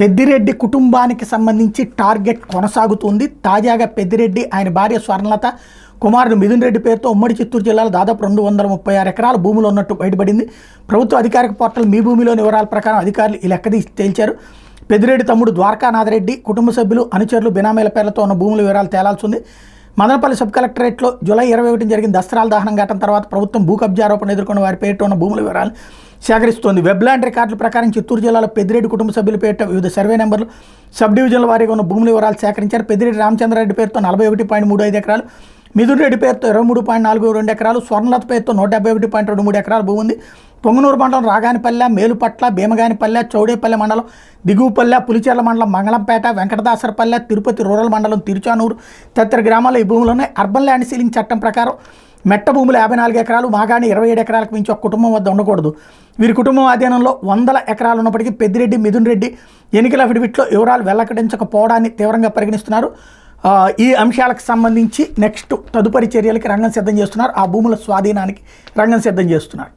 పెద్దిరెడ్డి కుటుంబానికి సంబంధించి టార్గెట్ కొనసాగుతుంది. తాజాగా పెద్దిరెడ్డి ఆయన భార్య స్వర్ణలత కుమారుడు మిథున్ రెడ్డి పేరుతో ఉమ్మడి చిత్తూరు జిల్లాలో దాదాపు 236 ఎకరాల భూములు ఉన్నట్టు బయటపడింది. ప్రభుత్వ అధికారిక పోర్టల్ మీ భూమిలోని వివరాల ప్రకారం అధికారులు ఈ లెక్కదీసి తేల్చారు. పెద్దిరెడ్డి తమ్ముడు ద్వారకానాథరెడ్డి కుటుంబ సభ్యులు అనుచరులు బినామీల పేర్లతో ఉన్న భూముల వివరాలు తేలాల్సి ఉంది. మదనపల్లి సబ్ కలెక్టరేట్లో జూలై 21 జరిగిన దసరాల దహనం ఘటన తర్వాత ప్రభుత్వం భూ కబ్జా ఆరోపణ ఎదుర్కొన్న వారి పేరిట ఉన్న భూముల వివరాలు సేకరిస్తోంది. వెబ్లాండ్ రికార్డుల ప్రకారం చిత్తూరు జిల్లాలో పెద్దిరెడ్డి కుటుంబ సభ్యుల పేరిట వివిధ సర్వే నెంబర్లు సబ్ డివిజన్ల వారీగా ఉన్న భూముల వివరాలు సేకరించారు. పెద్దిరెడ్డి రామచంద్రారెడ్డి పేరుతో 41.35 ఎకరాలు, మిథున్ రెడ్డి పేరుతో 23.42 ఎకరాలు, స్వర్ణలత పేరుతో 171.23 ఎకరాల భూమి ఉంది. పొంగనూరు మండలం రాగానిపల్లె, మేలుపట్ల, భీమగానిపల్లె, చౌడేపల్లె మండలం దిగువపల్లె, పులిచెర్ల మండలం మంగళంపేట, వెంకటదాసరపల్లె, తిరుపతి రూరల్ మండలం తిరుచానూరు తదితర గ్రామాల్లో ఈ భూములు ఉన్నాయి. అర్బన్ ల్యాండ్ సీలింగ్ చట్టం ప్రకారం మెట్ట భూములు 54 ఎకరాలు, మాగాణి 27 ఎకరాలకు మించి ఒక కుటుంబం వద్ద ఉండకూడదు. వీరి కుటుంబం ఆధీనంలో 100 ఎకరాలు ఉన్నప్పటికీ పెద్దిరెడ్డి, మిథున్ రెడ్డి ఎన్నికల అఫిడవిట్లో వివరాలు వెల్లడించకపోవడాన్ని తీవ్రంగా పరిగణిస్తున్నారు. ఈ అంశాలకు సంబంధించి తదుపరి చర్యలకి రంగం సిద్ధం చేస్తున్నారు. ఆ భూముల స్వాధీనానికి రంగం సిద్ధం చేస్తున్నారు.